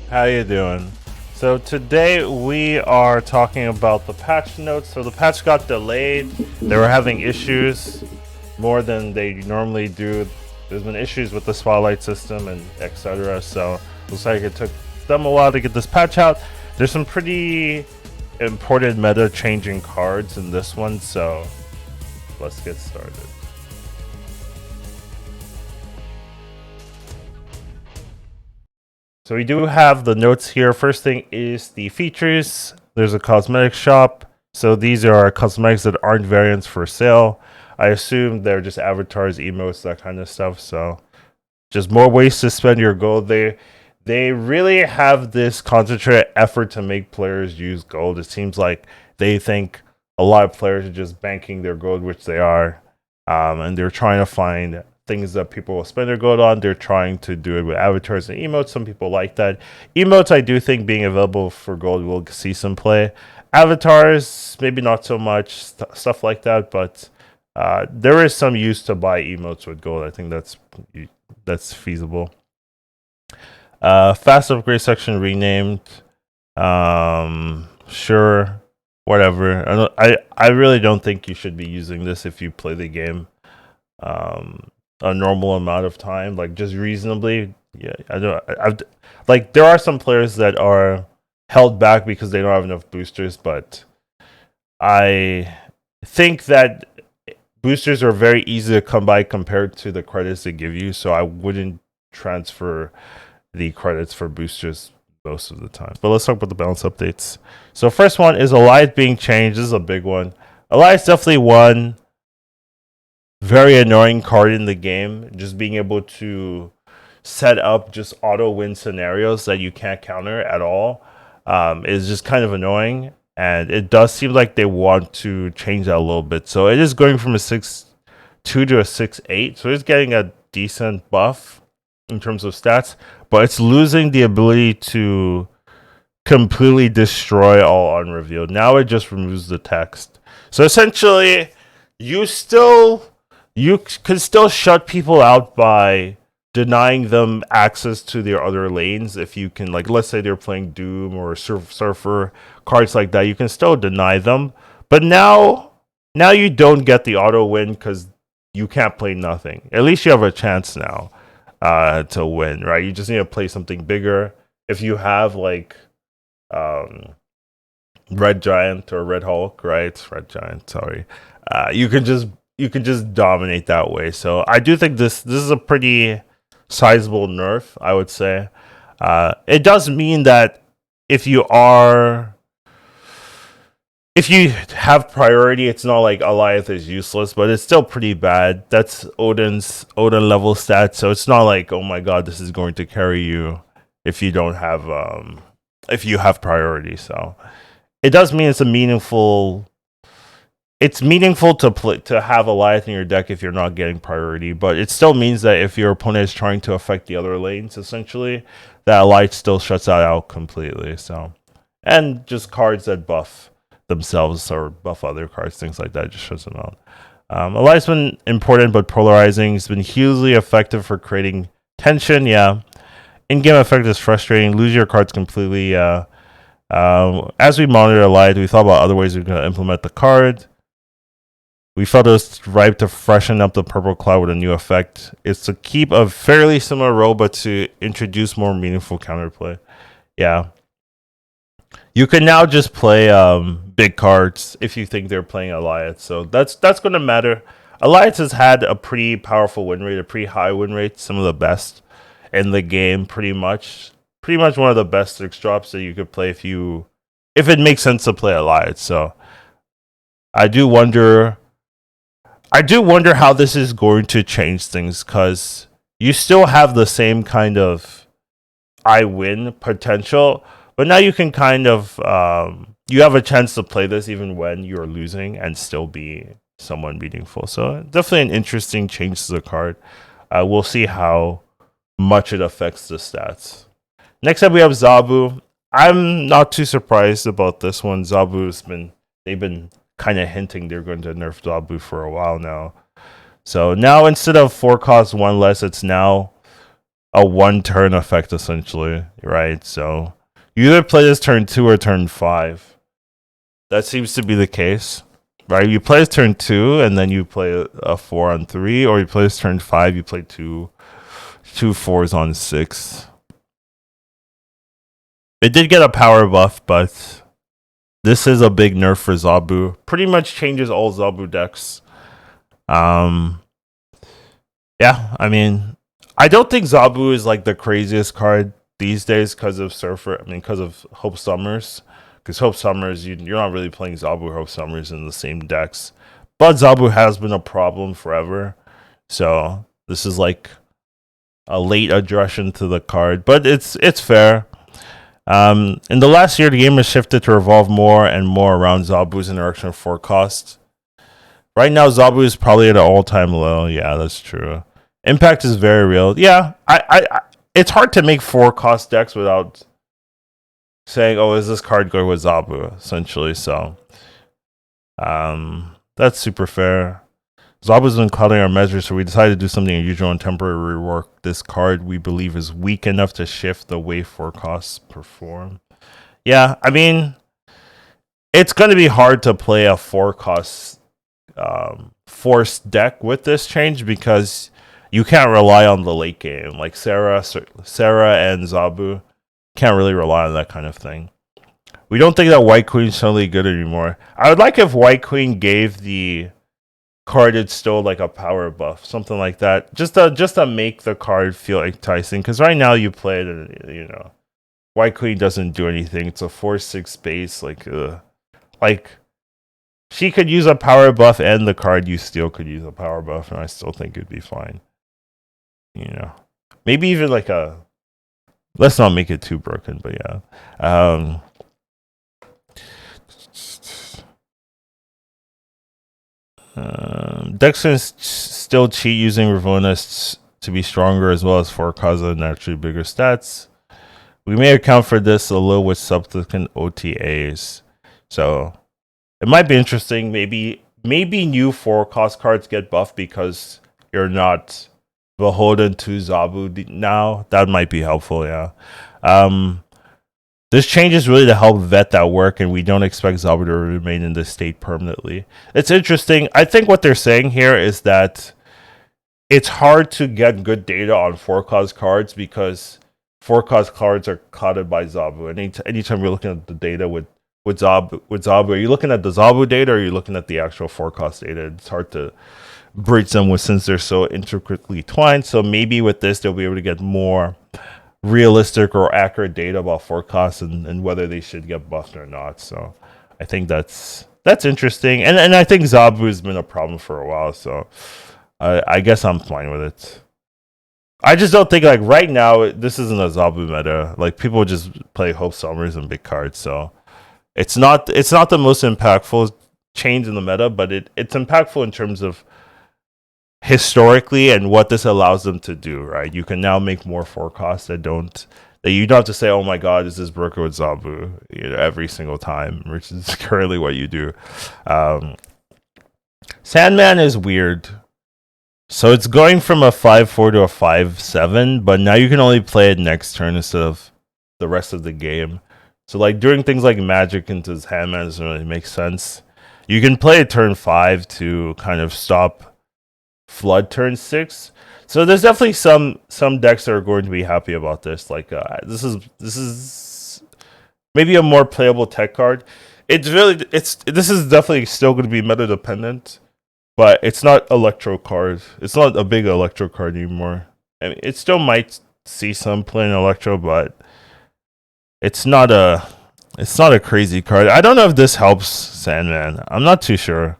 How you doing? So today we are talking about the patch notes. So the patch got delayed. They were having issues more than they normally do. There's been issues with the spotlight system and etc. So looks like it took them a while to get this patch out. There's some pretty important meta changing cards in this one, so let's get started. So we do have the notes here. First thing is the features. There's a cosmetic shop. So these are cosmetics that aren't variants for sale. I assume they're just avatars, emotes, that kind of stuff. So just more ways to spend your gold. They really have this concentrated effort to make players use gold. It seems like they think a lot of players are just banking their gold, which they are, and they're trying to find things that people will spend their gold on. They're trying to do it with avatars and emotes. Some people like that. Emotes, I do think being available for gold will see some play. Avatars, maybe not so much, stuff like that, but there is some use to buy emotes with gold. I think that's feasible. Fast upgrade section renamed. Sure, whatever. I really don't think you should be using this if you play the game a normal amount of time, like just reasonably. Yeah, I don't. I've like there are some players that are held back because they don't have enough boosters, but I think that boosters are very easy to come by compared to the credits they give you. So I wouldn't transfer the credits for boosters most of the time. But let's talk about the balance updates. So first one is Elias being changed. This is a big one. Elias definitely one very annoying card in the game. Just being able to set up just auto win scenarios that you can't counter at all is just kind of annoying. And it does seem like they want to change that a little bit. So it is going from a 6-2 to a 6-8. So it's getting a decent buff in terms of stats, but it's losing the ability to completely destroy all unrevealed. Now it just removes the text. So essentially, you can still shut people out by denying them access to their other lanes. If you can, like, let's say they're playing Doom or Surfer, cards like that, you can still deny them. But now you don't get the auto win because you can't play nothing. At least you have a chance now to win, right? You just need to play something bigger. If you have like Red Giant or Red Hulk, right? Red Giant, sorry. You can just dominate that way. So I do think this is a pretty sizable nerf, I would say. It does mean that if you have priority, it's not like Alioth is useless, but it's still pretty bad. That's Odin level stats, so it's not like, oh my god, this is going to carry you if you don't have if you have priority. So it does mean it's meaningful to have Alioth in your deck if you're not getting priority, but it still means that if your opponent is trying to affect the other lanes, essentially, that Alioth still shuts that out completely. So, and just cards that buff themselves or buff other cards, things like that, just shuts them out. Alioth's been important but polarizing. He's been hugely effective for creating tension. Yeah, in-game effect is frustrating. Lose your cards completely. As we monitor Alioth, we thought about other ways we could implement the card. We felt it was ripe to freshen up the purple cloud with a new effect. It's to keep a fairly similar role, but to introduce more meaningful counterplay. Yeah. You can now just play big cards if you think they're playing Alliance. So that's going to matter. Alliance has had a pretty powerful win rate, a pretty high win rate, some of the best in the game, pretty much. Pretty much one of the best 6 drops that you could play if it makes sense to play Alliance. So I do wonder how this is going to change things, because you still have the same kind of I win potential, but now you can kind of you have a chance to play this even when you're losing and still be somewhat meaningful. So definitely an interesting change to the card. We'll see how much it affects the stats. Next up we have Zabu. I'm not too surprised about this one. They've been kind of hinting they're going to nerf Zabu for a while now. So now instead of 4 cost 1 less, it's now a one turn effect essentially, right? So you either play this turn 2 or turn 5. That seems to be the case, right? You play this turn 2 and then you play a 4 on 3, or you play this turn 5, you play two 4s on 6. It did get a power buff, but this is a big nerf for Zabu. Pretty much changes all Zabu decks. Yeah, I mean, I don't think Zabu is like the craziest card these days because of Surfer. I mean, because of Hope Summers. Because Hope Summers, you're not really playing Zabu or Hope Summers in the same decks. But Zabu has been a problem forever. So this is like a late aggression to the card. But it's fair. In the last year, the game has shifted to revolve more and more around Zabu's interaction for cost. Right now, Zabu is probably at an all-time low. Yeah, that's true. Impact is very real. Yeah, I it's hard to make 4-cost decks without saying, "Oh, is this card good with Zabu?" Essentially, so that's super fair. Zabu's been cutting our measures, so we decided to do something unusual and temporary rework this card we believe is weak enough to shift the way 4-costs perform. Yeah, I mean, it's going to be hard to play a 4-cost forced deck with this change because you can't rely on the late game. Like Sarah and Zabu can't really rely on that kind of thing. We don't think that White Queen's suddenly good anymore. I would like if White Queen gave the card still like a power buff, something like that, just to make the card feel enticing. Because right now you play it, and, you know, White Queen doesn't do anything. It's a 4/6 base. Like she could use a power buff, and the card you steal could use a power buff, and I still think it'd be fine. You know, maybe even like a. Let's not make it too broken, but yeah. Decks can still cheat using Ravonists to be stronger as well as for cause of naturally bigger stats. We may account for this a little with subsequent OTAs. So it might be interesting. Maybe new 4-cost cards get buffed because you're not beholden to Zabu now. That might be helpful, yeah. This change is really to help vet that work, and we don't expect Zabu to remain in this state permanently. It's interesting. I think what they're saying here is that it's hard to get good data on 4-cost cards because 4-cost cards are clouded by Zabu. And anytime you're looking at the data with Zabu, are you looking at the Zabu data or are you looking at the actual 4-cost data? It's hard to bridge them with since they're so intricately twined. So maybe with this, they'll be able to get more realistic or accurate data about 4-costs and whether they should get buffed or not. So I think that's interesting. And I think Zabu has been a problem for a while. So I guess I'm fine with it. I just don't think like right now this isn't a Zabu meta. Like people just play Hope Summers and big cards. So it's not the most impactful change in the meta, but it's impactful in terms of historically and what this allows them to do, right? You can now make more 4-costs that you don't have to say, oh my god, is this broken with Zabu, you know, every single time, which is currently what you do. Sandman is weird. So it's going from a 5/4 to a 5/7, but now you can only play it next turn instead of the rest of the game. So like doing things like magic into his handman doesn't really make sense. You can play it turn 5 to kind of stop Flood turn 6. So there's definitely some decks that are going to be happy about this. Like this is maybe a more playable tech card. This is definitely still going to be meta dependent, but it's not electro card. It's not a big electro card anymore. I mean, it still might see some playing electro, but it's not a crazy card. I don't know if this helps Sandman. I'm not too sure.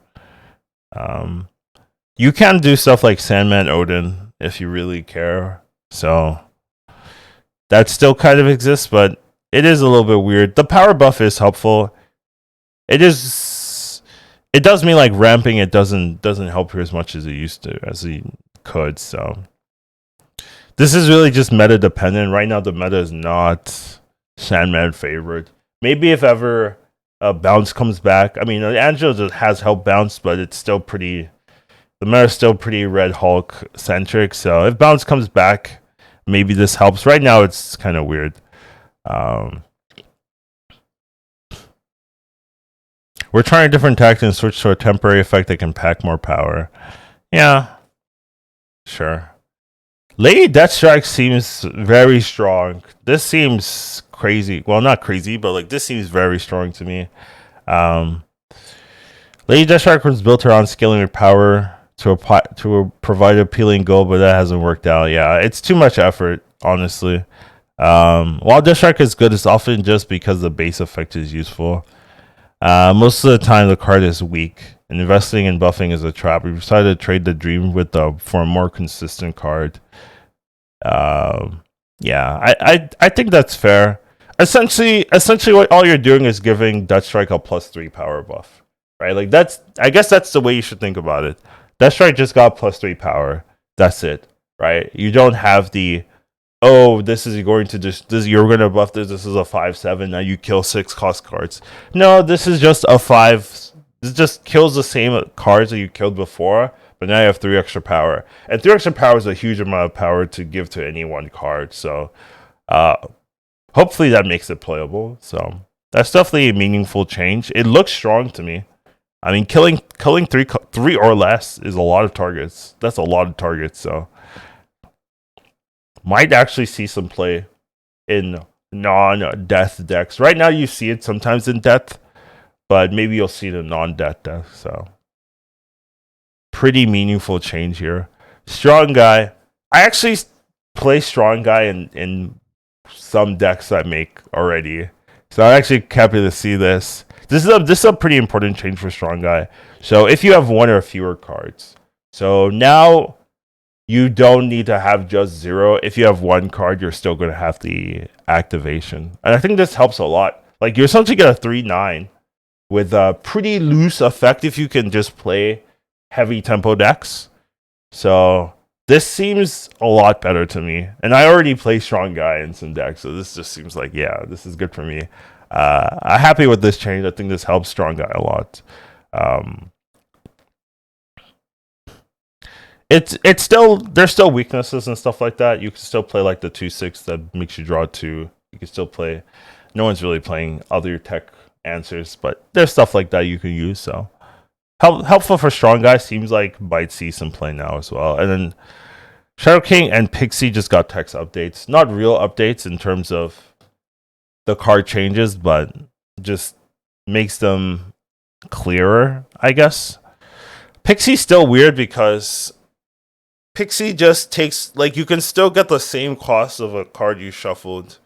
You can do stuff like Sandman Odin if you really care. So that still kind of exists, but it is a little bit weird. The power buff is helpful. It does mean like ramping it doesn't help you as much as it used to, as it could. So this is really just meta dependent. Right now the meta is not Sandman favorite. Maybe if ever bounce comes back. I mean, Angelo has helped bounce, but it's still pretty. The meta is still pretty Red Hulk centric. So if bounce comes back, maybe this helps. Right now, it's kind of weird. Um, we're trying a different tactic and switch to a temporary effect that can pack more power. Yeah, sure. Lady Deathstrike seems very strong. This seems crazy. Well, not crazy, but like this seems very strong to me. Um, Lady Deathstrike was built around scaling her power to provide appealing goal, but that hasn't worked out. Yeah, it's too much effort, honestly. While Deathstrike is good, it's often just because the base effect is useful. Most of the time, the card is weak, and investing in buffing is a trap. We decided to trade the Dream with for a more consistent card. Yeah, I think that's fair. Essentially, what all you're doing is giving Deathstrike a +3 power buff, right? Like I guess that's the way you should think about it. Deathstrike just got +3 power. That's it, right? You don't have the this is going to you're going to buff this. This is a 5/7. Now you kill 6 cost cards. No, this is just a 5. This just kills the same cards that you killed before, but now you have 3 extra power. And 3 extra power is a huge amount of power to give to any one card. So, hopefully that makes it playable. So that's definitely a meaningful change. It looks strong to me. I mean, killing 3 or less is a lot of targets. That's a lot of targets. So might actually see some play in non-death decks. Right now, you see it sometimes in death, but maybe you'll see the non-death deck. So pretty meaningful change here. Strong Guy. I actually play Strong Guy in some decks I make already. So I'm actually happy to see this. This is a pretty important change for Strong Guy. So if you have 1 or fewer cards. So now you don't need to have just 0. If you have 1 card, you're still going to have the activation. And I think this helps a lot. Like, you're essentially get a 3/9 with a pretty loose effect if you can just play heavy tempo decks. So this seems a lot better to me. And I already play Strong Guy in some decks, so this just seems like, yeah, this is good for me. I'm happy with this change. I think this helps Strong Guy a lot. It's still, there's still weaknesses and stuff like that. You can still play like the 2/6 that makes you draw 2. You can still play. No one's really playing other tech answers, but there's stuff like that you can use. So helpful for Strong Guy. Seems like might see some play now as well. And then Shadow King and Pixie just got text updates. Not real updates in terms of the card changes, but just makes them clearer, I guess. Pixie's still weird because Pixie just takes, like, you can still get the same cost of a card you shuffled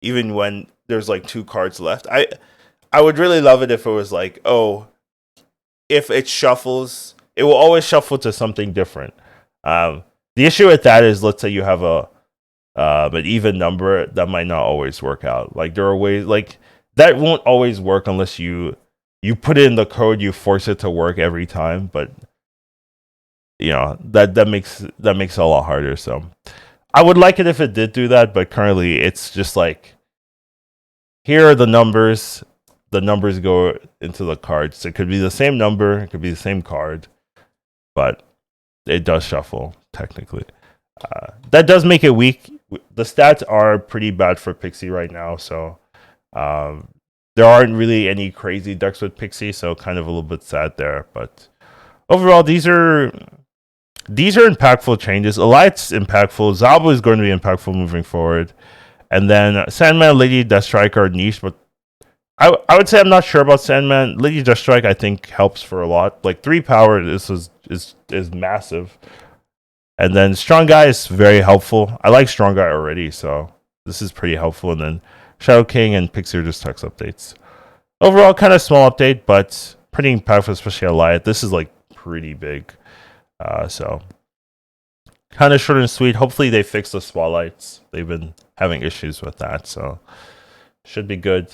even when there's like 2 cards left. I would really love it if it was like, if it shuffles, it will always shuffle to something different. The issue with that is, let's say you have an even number, that might not always work out. Like, there are ways, like, that won't always work unless you put in the code, you force it to work every time. But you know, that makes it a lot harder. So I would like it if it did do that, but currently it's just like, here are the numbers go into the cards. It could be the same number, it could be the same card, but it does shuffle technically. That does make it weak. The stats are pretty bad for Pixie right now, so there aren't really any crazy decks with Pixie, so kind of a little bit sad there. But overall, these are impactful changes. Elite's impactful. Zabu is going to be impactful moving forward. And then Sandman, Lady Deathstrike are niche, but I would say I'm not sure about Sandman. Lady Deathstrike, I think, helps for a lot. Like 3 power, this is massive. And then Strong Guy is very helpful. I like Strong Guy already, so this is pretty helpful. And then Shadow King and Pixie are just text updates. Overall, kind of small update, but pretty impactful, especially Elite. This is like pretty big. So kind of short and sweet. Hopefully they fix the spotlights. They've been having issues with that, so should be good.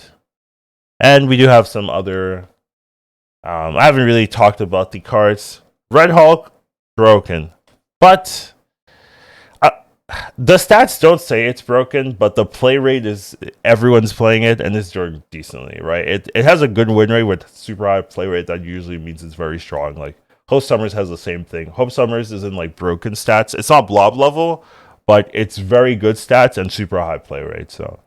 And we do have some other. I haven't really talked about the cards. Red Hulk, broken, but the stats don't say it's broken. But the play rate is, everyone's playing it and it's doing decently, right? It has a good win rate with super high play rate. That usually means it's very strong. Like Hope Summers has the same thing. Hope Summers is in like broken stats. It's not blob level, but it's very good stats and super high play rate. So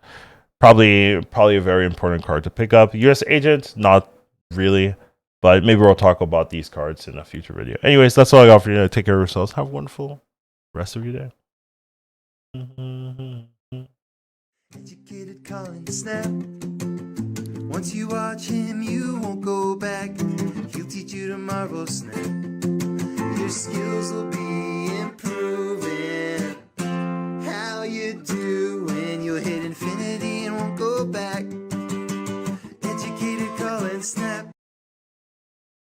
probably a very important card to pick up. US Agent, not really, but maybe we'll talk about these cards in a future video. Anyways, that's all I got for you. Take care of yourselves. Have a wonderful rest of your day. Educated Collins snap. Once you watch him, you won't go back. He'll teach you tomorrow snap. Your skills will be